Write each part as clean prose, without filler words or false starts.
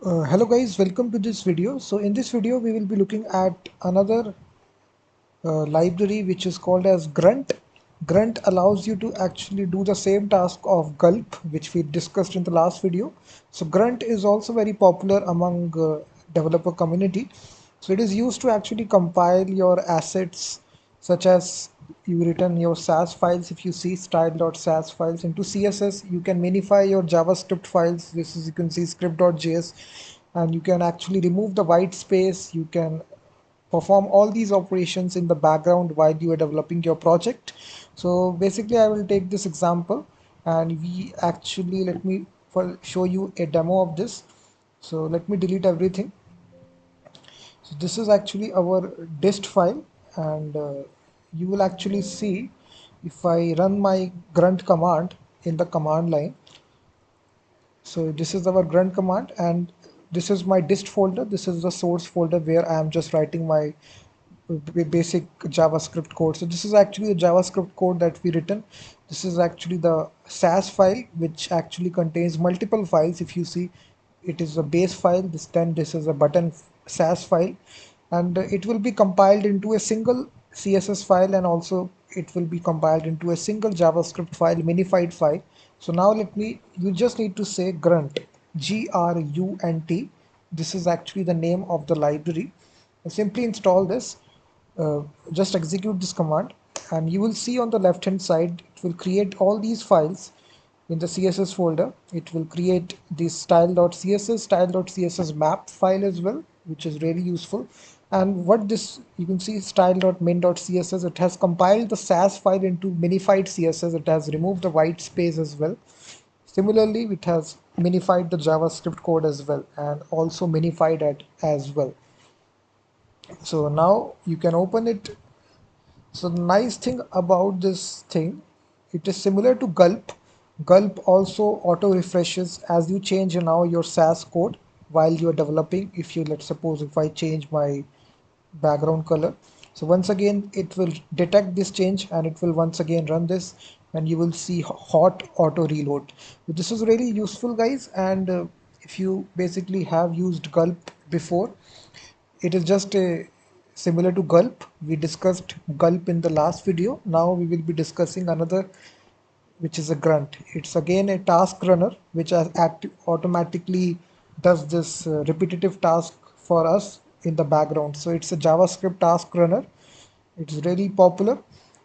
Hello guys, welcome to this video. So in this video we will be looking at another library which is called as Grunt. Grunt allows you to actually do the same task of gulp which we discussed in the last video. So Grunt is also very popular among developer community. So it is used to actually compile your assets such as you return your SAS files. If you see style.sas files into CSS, you can minify your JavaScript files. This is, you can see script.js, and you can actually remove the white space. You can perform all these operations in the background while you are developing your project. So basically I will take this example and we actually, let me show you a demo of this. So let me delete everything. So this is actually our dist file, and you will actually see if I run my grunt command in the command line. So this is our grunt command, and this is my dist folder. This is the source folder where I am just writing my basic JavaScript code. So this is actually the JavaScript code that we written. This is actually the SAS file, which actually contains multiple files. If you see, it is a base file. This is a button SAS file, and it will be compiled into a single CSS file, and also it will be compiled into a single JavaScript file, minified file. So now you just need to say grunt, Grunt. This is actually the name of the library. Simply install this, uh, just execute this command, and you will see on the left hand side it will create all these files in the CSS folder. It will create this style.css, style.css map file as well, which is really useful. And what this, you can see style.min.css, it has compiled the SAS file into minified CSS. It has removed the white space as well. Similarly, it has minified the JavaScript code as well, and also minified it as well. So now you can open it. So the nice thing about this thing, it is similar to gulp. Gulp also auto refreshes as you change now your SAS code while you are developing. If you, let's suppose if I change my background color, so once again it will detect this change and it will once again run this, and you will see hot auto reload. So this is really useful guys, and if you basically have used gulp before, it is just a similar to gulp. We discussed gulp in the last video. Now we will be discussing another, which is a grunt. It's again a task runner which automatically does this repetitive task for us in the background. So it's a JavaScript task runner. It's really popular.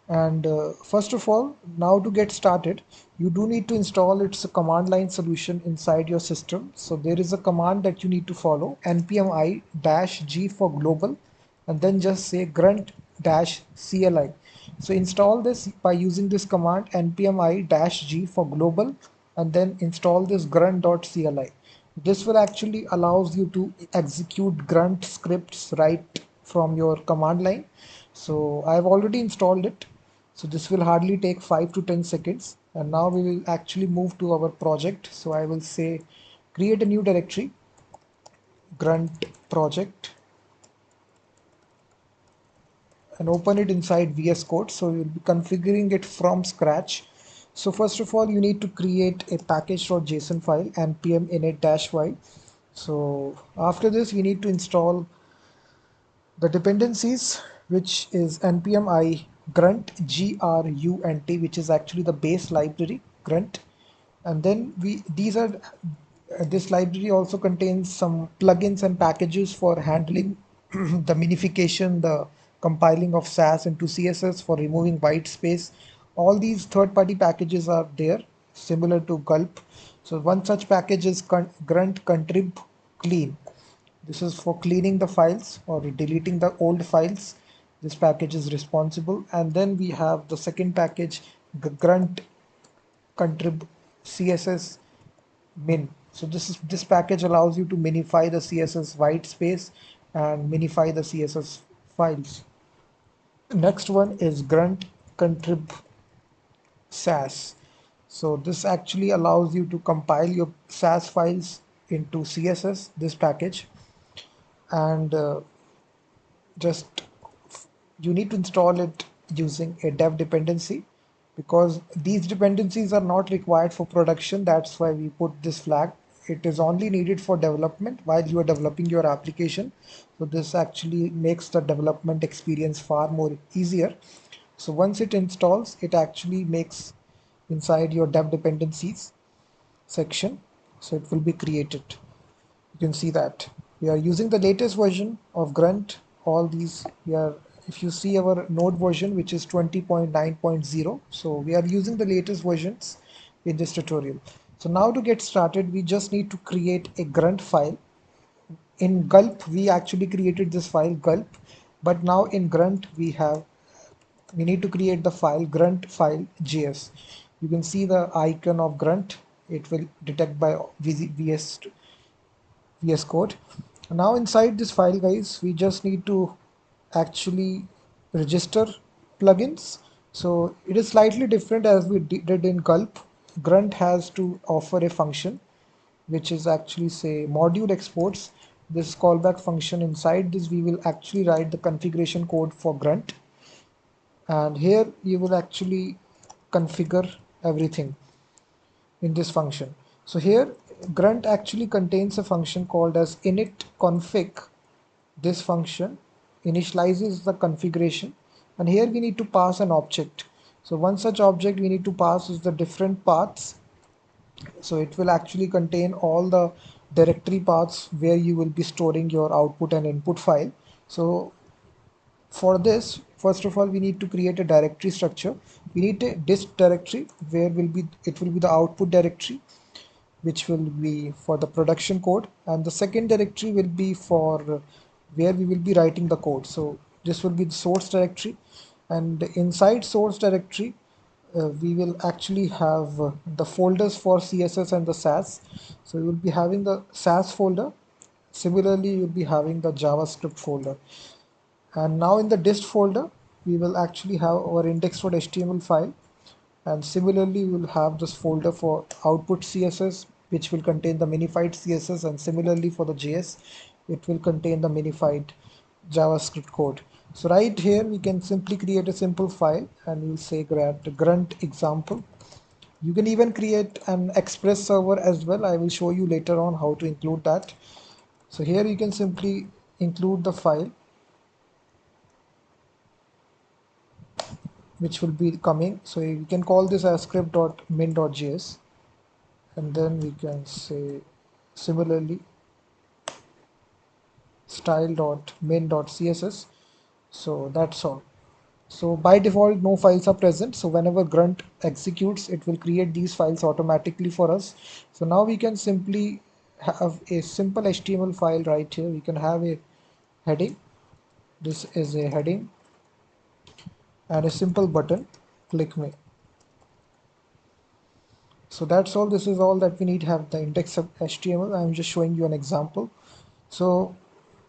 And first of all, now to get started, you do need to install its a command line solution inside your system. So there is a command that you need to follow, npm i-g for global, and then just say grunt-cli. So install this by using this command npm i-g for global, and then install this grunt.cli. This will actually allows you to execute grunt scripts right from your command line. So I've already installed it. So this will hardly take 5 to 10 seconds. And now we will actually move to our project. So I will say create a new directory, grunt project, and open it inside VS Code. So you'll be configuring it from scratch. So first of all, you need to create a package.json file, npm init-y. So after this, we need to install the dependencies, which is npm i grunt, grunt, which is actually the base library grunt. And then this library also contains some plugins and packages for handling the minification, the compiling of SAS into CSS, for removing white space. All these third-party packages are there, similar to gulp. So one such package is grunt contrib clean. This is for cleaning the files or deleting the old files. This package is responsible. And then we have the second package, grunt contrib CSS min. So this package allows you to minify the CSS white space and minify the CSS files. Next one is grunt contrib SAS. So this actually allows you to compile your SAS files into CSS, this package, and just you need to install it using a dev dependency, because these dependencies are not required for production. That's why we put this flag. it is only needed for development while you are developing your application. So this actually makes the development experience far more easier. So once it installs, it actually makes inside your dev dependencies section, so it will be created. You can see that we are using the latest version of Grunt. All these we are, if you see our node version, which is 20.9.0, so we are using the latest versions in this tutorial. So now to get started, we just need to create a Grunt file. In Gulp we actually created this file Gulp, but now in Grunt we need to create the file grunt file JS. You can see the icon of Grunt. It will detect by VS Code. Now inside this file, guys, we just need to actually register plugins. So it is slightly different as we did in Gulp. Grunt has to offer a function which is actually say module exports. This callback function, inside this we will actually write the configuration code for Grunt, and here you will actually configure everything in this function. So here Grunt actually contains a function called as init config. This function initializes the configuration, and here we need to pass an object. So one such object we need to pass is the different paths. So it will actually contain all the directory paths where you will be storing your output and input file. So for this, first of all, we need to create a directory structure. We need a dist directory where it will be the output directory, which will be for the production code, and the second directory will be for where we will be writing the code. So this will be the source directory, and inside source directory we will actually have the folders for CSS and the SAS. So you will be having the SAS folder. Similarly, you'll be having the JavaScript folder. And now in the dist folder, we will actually have our index.html file, and similarly we will have this folder for output CSS, which will contain the minified CSS, and similarly for the JS it will contain the minified JavaScript code. So right here we can simply create a simple file, and we'll say grunt example. You can even create an express server as well. I will show you later on how to include that. So here you can simply include the file which will be coming. So we can call this as script.min.js, and then we can say similarly style.min.css. So that's all. So by default no files are present, so whenever Grunt executes it will create these files automatically for us. So now we can simply have a simple HTML file right here. We can have a heading. This is a heading and a simple button, click me. So that's all. This is all that we need to have the index of HTML. I'm just showing you an example. So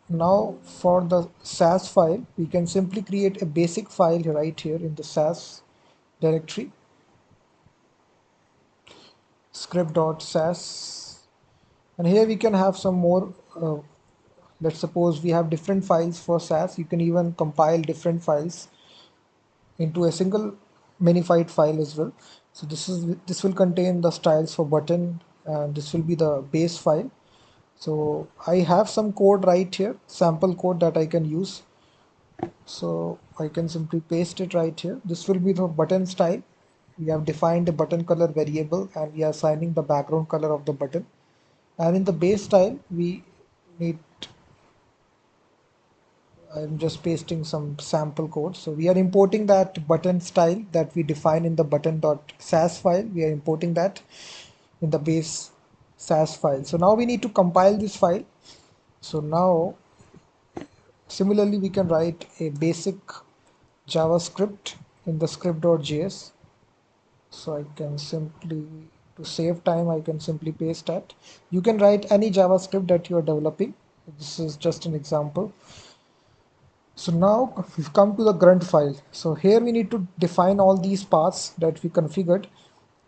now for the SAS file, we can simply create a basic file right here in the SAS directory, script.sas, and here we can have some more. Let's suppose we have different files for SAS. You can even compile different files into a single minified file as well. So this will contain the styles for button, and this will be the base file. So I have some code right here, sample code that I can use. So I can simply paste it right here. This will be the button style. We have defined a button color variable, and we are assigning the background color of the button. And in the base style, we need, I'm just pasting some sample code. So we are importing that button style that we define in the button.sas file. We are importing that in the base SAS file. So now we need to compile this file. So now similarly we can write a basic JavaScript in the script.js. So I can simply, to save time, I can simply paste that. You can write any JavaScript that you are developing. This is just an example. So now we've come to the grunt file. So here we need to define all these paths that we configured.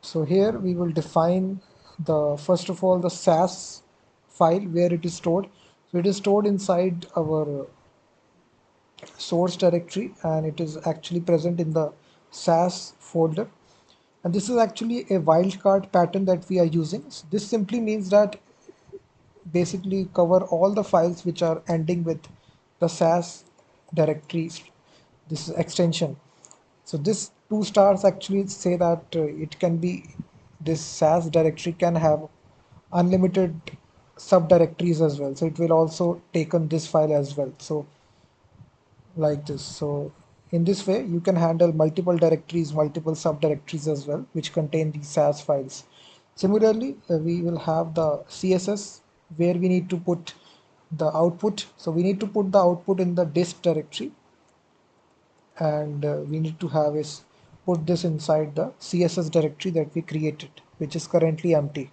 So here we will define the, first of all, the SAS file where it is stored. So it is stored inside our source directory, and it is actually present in the SAS folder. And this is actually a wildcard pattern that we are using. So this simply means that basically cover all the files which are ending with the SAS directories, this extension. So this 2 stars actually say that it can be, this SAS directory can have unlimited subdirectories as well. So it will also take on this file as well. So like this. So in this way, you can handle multiple directories, multiple subdirectories as well, which contain these SAS files. Similarly, we will have the CSS where we need to put the output. So we need to put the output in the dist directory, and we need to have is put this inside the CSS directory that we created, which is currently empty.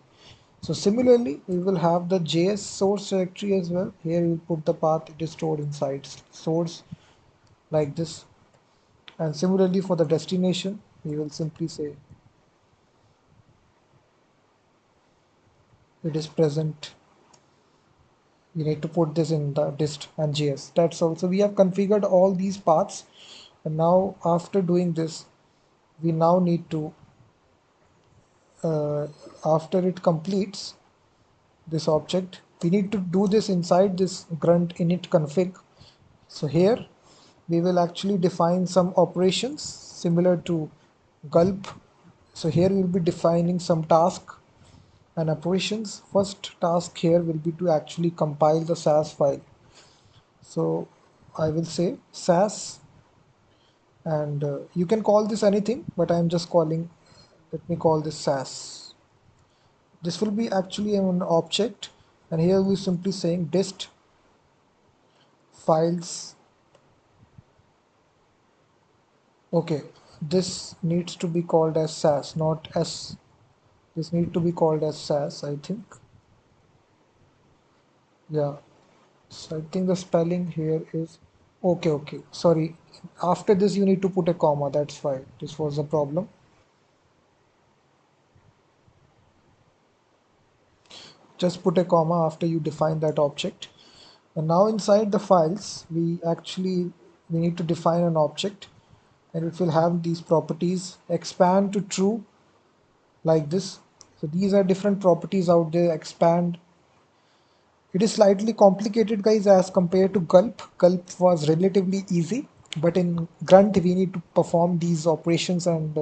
So similarly, we will have the JS source directory as well. Here we will put the path, it is stored inside source like this. And similarly for the destination, we will simply say it is present. We need to put this in the dist and JS. That's all. So we have configured all these paths. And now after doing this, we now need to, after it completes this object, we need to do this inside this grunt init config. So here we will actually define some operations similar to gulp. So here we will be defining some task and operations. First task here will be to actually compile the SAS file. So I will say SAS, and you can call this anything, but I'm just calling, let me call this SAS. This will be actually an object, and here we're simply saying dist files. Okay, this needs to be called as SAS, not S. This need to be called as SAS, I think. Yeah. So I think the spelling here is okay, okay. Sorry. After this you need to put a comma. That's fine. This was the problem. Just put a comma after you define that object. And now inside the files, we need to define an object, and it will have these properties: expand to true, like this. So these are different properties out there. Expand. It is slightly complicated, guys, as compared to gulp. Gulp was relatively easy, but in grunt we need to perform these operations, and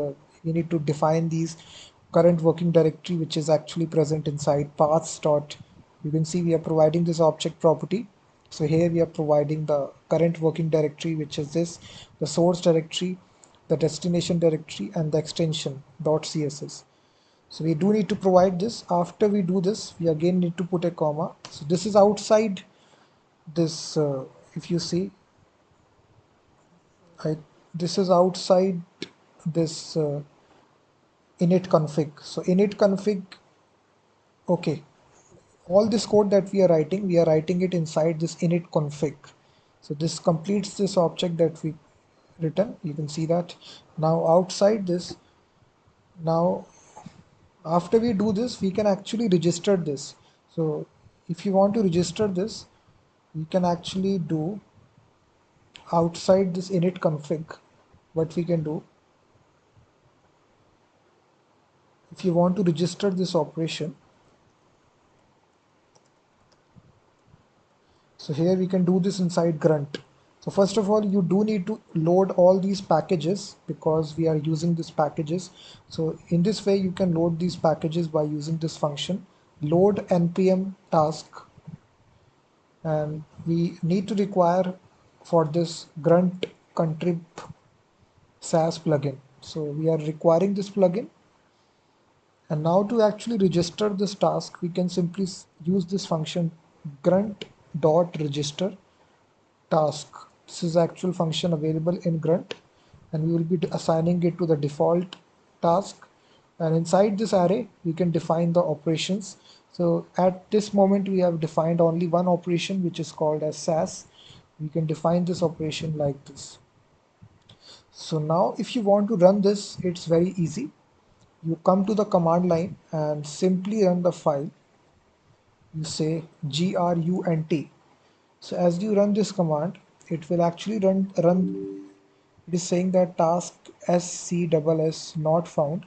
we need to define these current working directory, which is actually present inside paths dot. You can see we are providing this object property. So here we are providing the current working directory, which is this, the source directory, the destination directory, and the extension .css. So we do need to provide this. After we do this, we again need to put a comma. So this is outside this, if you see, this is outside this init config. So init config, okay, all this code that we are writing it inside this init config. So this completes this object that we written. You can see that. Now outside this, now after we do this, we can actually register this. So if you want to register this, you can actually do outside this init config. What we can do, if you want to register this operation, so here we can do this inside grunt. So first of all, you do need to load all these packages because we are using these packages. So in this way, you can load these packages by using this function load npm task, and we need to require for this grunt contrib SAS plugin. So we are requiring this plugin, and now to actually register this task, we can simply use this function grunt.register task. This is the actual function available in grunt, and we will be assigning it to the default task, and inside this array we can define the operations. So at this moment we have defined only one operation, which is called as SAS. We can define this operation like this. So now if you want to run this, it's very easy. You come to the command line and simply run the file. You say grunt. So as you run this command, it will actually run. It is saying that task SCSS not found.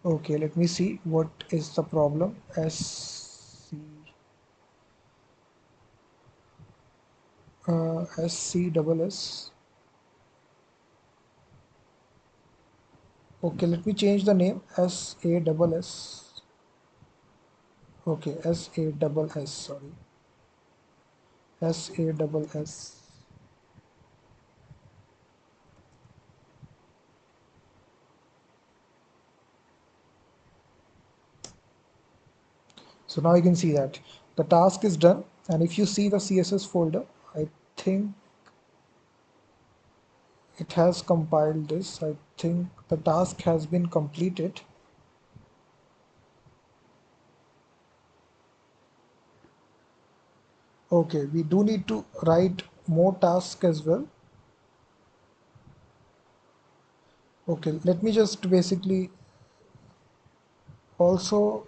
Okay, let me see what is the problem. SCSS SCSS. Okay, let me change the name SASS. Okay, SASS. Sorry, SASS. So now you can see that the task is done, and if you see the CSS folder, I think it has compiled this. I think the task has been completed. Okay, we do need to write more tasks as well. Okay, let me just basically also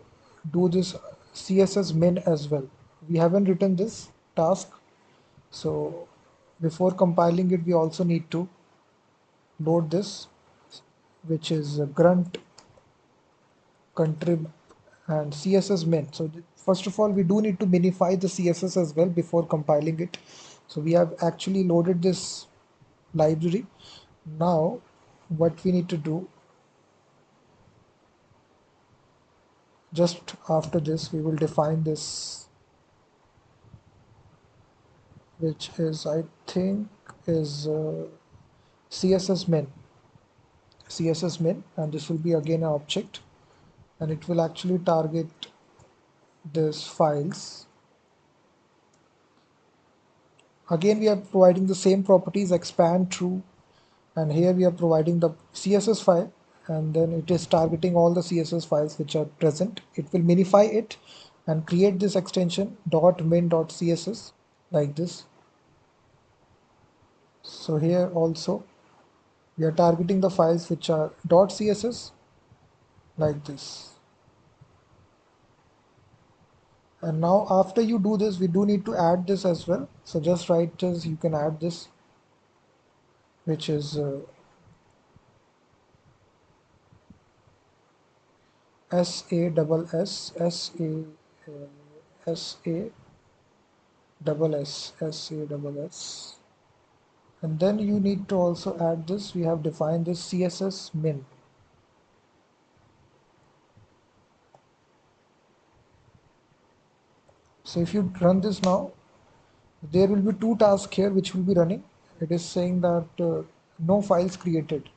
do this CSS min as well. We haven't written this task, so before compiling it, we also need to load this, which is grunt contrib and CSS min. So first of all, we do need to minify the CSS as well before compiling it. So we have actually loaded this library. Now what we need to do, just after this, we will define this, which is, I think, is CSS min, and this will be again an object, and it will actually target this files. Again, we are providing the same properties, expand true, and here we are providing the CSS file, and then it is targeting all the CSS files which are present. It will minify it and create this extension .min.css like this. So here also we are targeting the files which are .css like this. And now after you do this, we do need to add this as well. So just write this, you can add this, which is SASS. And then you need to also add this. We have defined this CSS min. So if you run this now, there will be two tasks here which will be running. It is saying that no files created.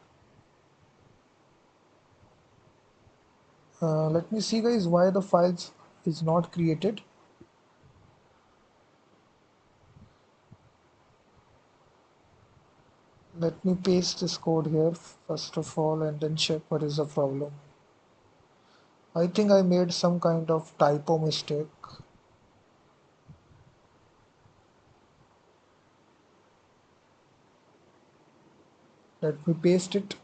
Let me see, guys, why the files is not created. Let me paste this code here first of all and then check what is the problem. I think I made some kind of typo mistake. Let me paste it.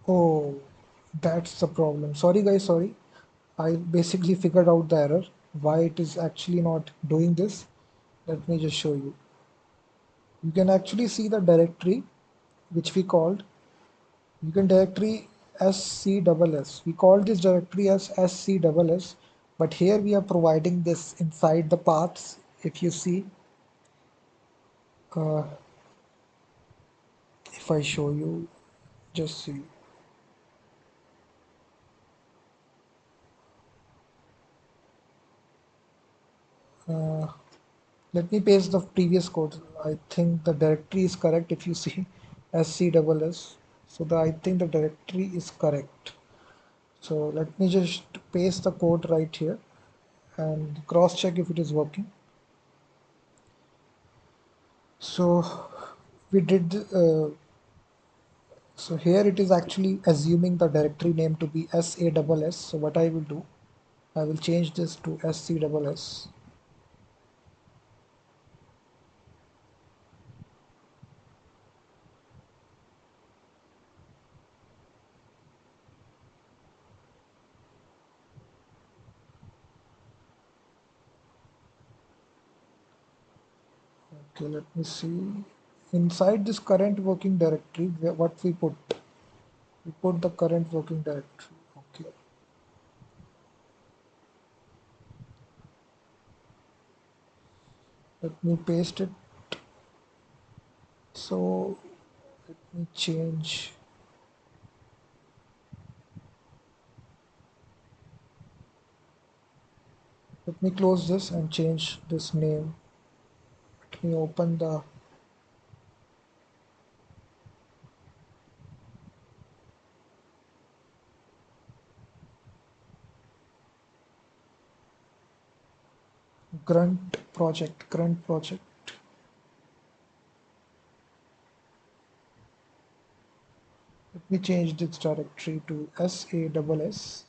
Oh, that's the problem. Sorry, guys, sorry. I basically figured out the error, why it is actually not doing this. Let me just show you. You can actually see the directory which we called. You can directory SCSS. We called this directory as SCSS, but here we are providing this inside the paths. If you see, uh, if I show you, just see. Uh, Let me paste the previous code. I think the directory is correct if you see SCSS. So I think the directory is correct. So let me just paste the code right here and cross check if it is working. So we did, so here it is actually assuming the directory name to be SASS. So what I will do, I will change this to SCSS. Okay, let me see. Inside this current working directory, what we put. We put the current working directory. Okay. Let me paste it. So let me change. Let me close this and change this name. Let me open the Grunt project. Grunt project. Let me change this directory to SASS.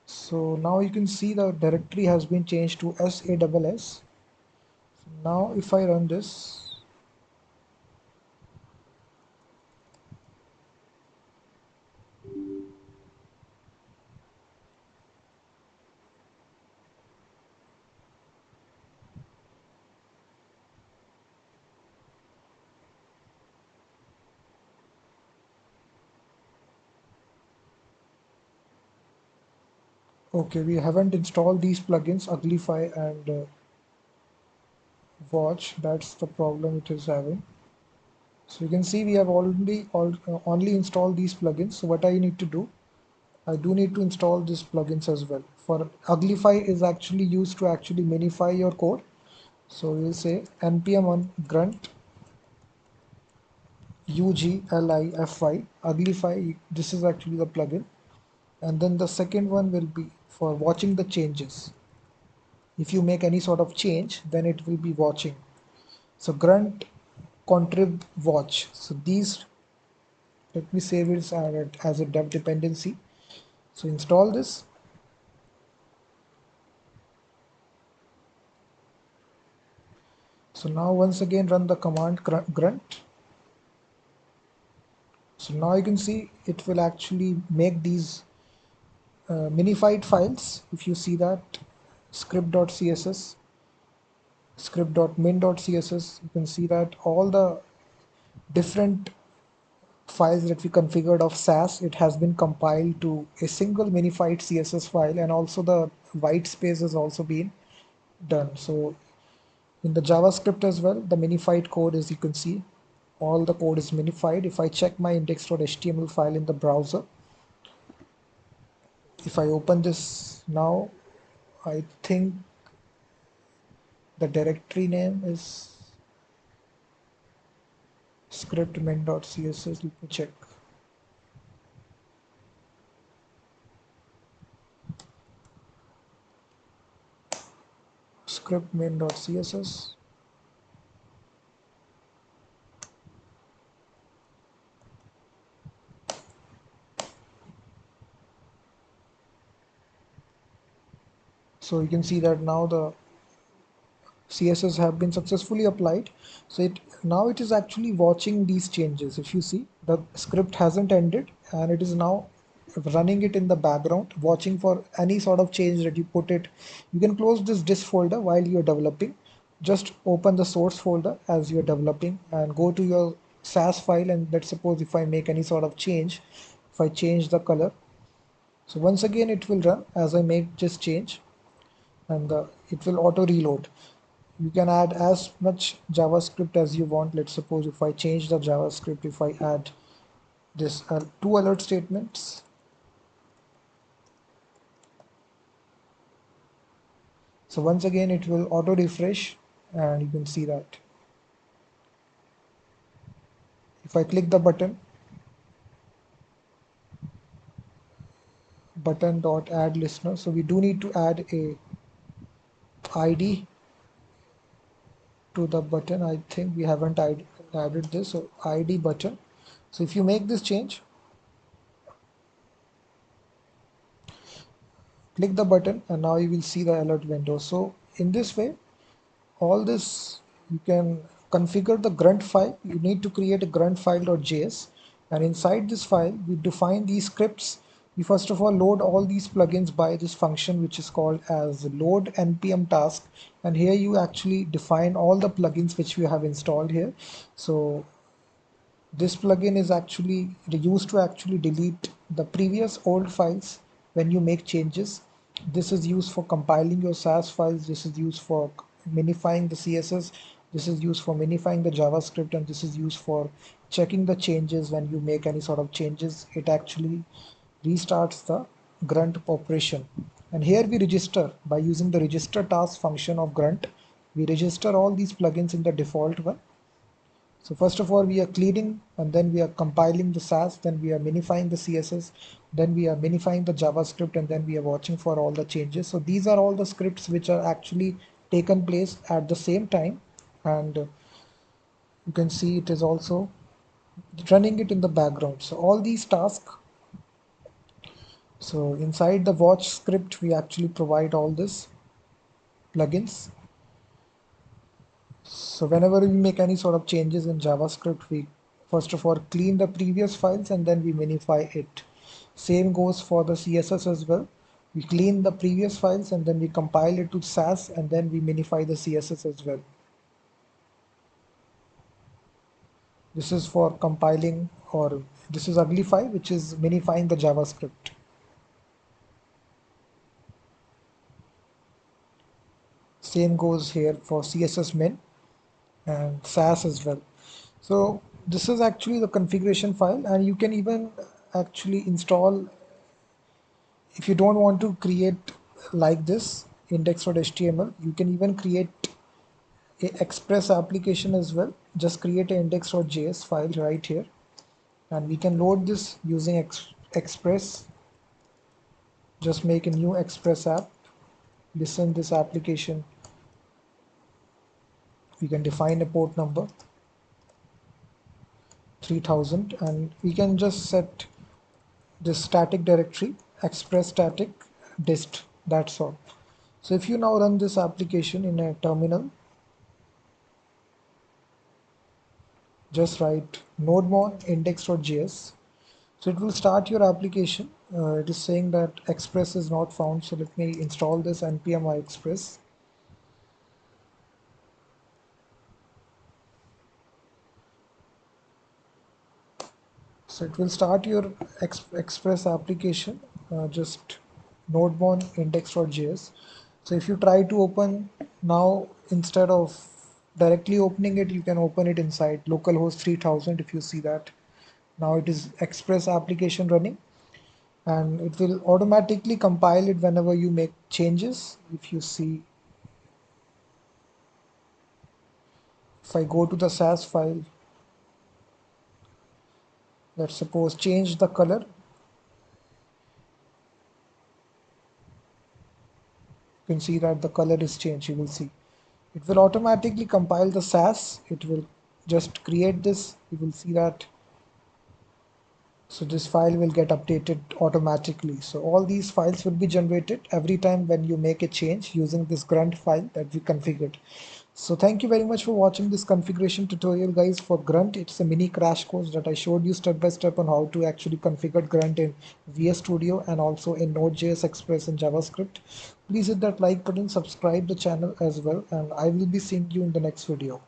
So now you can see the directory has been changed to SASS. So now if I run this, okay, we haven't installed these plugins, Uglify and Watch. That's the problem it is having. So you can see we have already only installed these plugins. So what I need to do, I do need to install these plugins as well. For Uglify is actually used to actually minify your code. So we'll say npm on grunt uglify Uglify. This is actually the plugin, and then the second one will be for watching the changes. If you make any sort of change, then it will be watching. So grunt contrib watch. So these, let me save it as a dev dependency. So install this. So now once again run the command grunt. So now you can see it will actually make these minified files. If you see that script.css, script.min.css, you can see that all the different files that we configured of SAS, it has been compiled to a single minified CSS file, and also the white space has also been done. So in the JavaScript as well, the minified code, as you can see, all the code is minified. If I check my index.html file in the browser, if I open this now, I think the directory name is script.min.css. Let me check. Script.min.css. So you can see that now the CSS have been successfully applied. So now it is actually watching these changes. If you see, the script hasn't ended and it is now running it in the background, watching for any sort of change that you put it. You can close this disk folder while you're developing. Just open the source folder as you're developing and go to your SAS file, and let's suppose if I make any sort of change, if I change the color, so once again it will run as I make this change, and it will auto reload. You can add as much JavaScript as you want. Let's suppose if I change the JavaScript, if I add this two alert statements, so once again it will auto refresh, and you can see that if I click the button dot add listener, so we do need to add a ID to the button. I think we haven't added this, so ID button. So if you make this change, click the button, and now you will see the alert window. So in this way, all this, you can configure the grunt file. You need to create a grunt file.js, and inside this file we define these scripts We first of all load all these plugins by this function which is called as load npm task, and here you actually define all the plugins which we have installed here. So this plugin is actually used to actually delete the previous old files when you make changes. This is used for compiling your SAS files. This is used for minifying the CSS. This is used for minifying the JavaScript, and this is used for checking the changes when you make any sort of changes. It actually restarts the grunt operation. And here we register by using the register task function of grunt. We register all these plugins in the default one. So first of all, we are cleaning, and then we are compiling the SAS, then we are minifying the CSS, then we are minifying the JavaScript, and then we are watching for all the changes. So these are all the scripts which are actually taken place at the same time, and you can see it is also running it in the background. So all these tasks, so inside the watch script, we actually provide all this plugins. So whenever we make any sort of changes in JavaScript, we first of all clean the previous files and then we minify it. Same goes for the CSS as well. We clean the previous files and then we compile it to SAS and then we minify the CSS as well. This is for compiling, or this is uglify, which is minifying the JavaScript. Same goes here for CSS min and SAS as well. So this is actually the configuration file, and you can even actually install, if you don't want to create like this index.html, you can even create a express application as well. Just create an index.js file right here, and we can load this using express. Just make a new express app, listen this application. We can define a port number 3000, and we can just set this static directory express static dist. That's all. So if you now run this application in a terminal, just write nodemon index.js. So it will start your application. It is saying that express is not found, so let me install this npm express. So it will start your express application, just nodemon index.js. So if you try to open now, instead of directly opening it, you can open it inside localhost 3000. If you see that, now it is express application running, and it will automatically compile it whenever you make changes. If you see, if I go to the SAS file, let's suppose change the color, you can see that the color is changed. You will see it will automatically compile the SAS. It will just create this. You will see that. So this file will get updated automatically. So all these files will be generated every time when you make a change using this grunt file that we configured. So thank you very much for watching this configuration tutorial, guys, for Grunt. It's a mini crash course that I showed you step by step on how to actually configure Grunt in VS Studio and also in Node.js, Express and JavaScript. Please hit that like button, subscribe the channel as well, and I will be seeing you in the next video.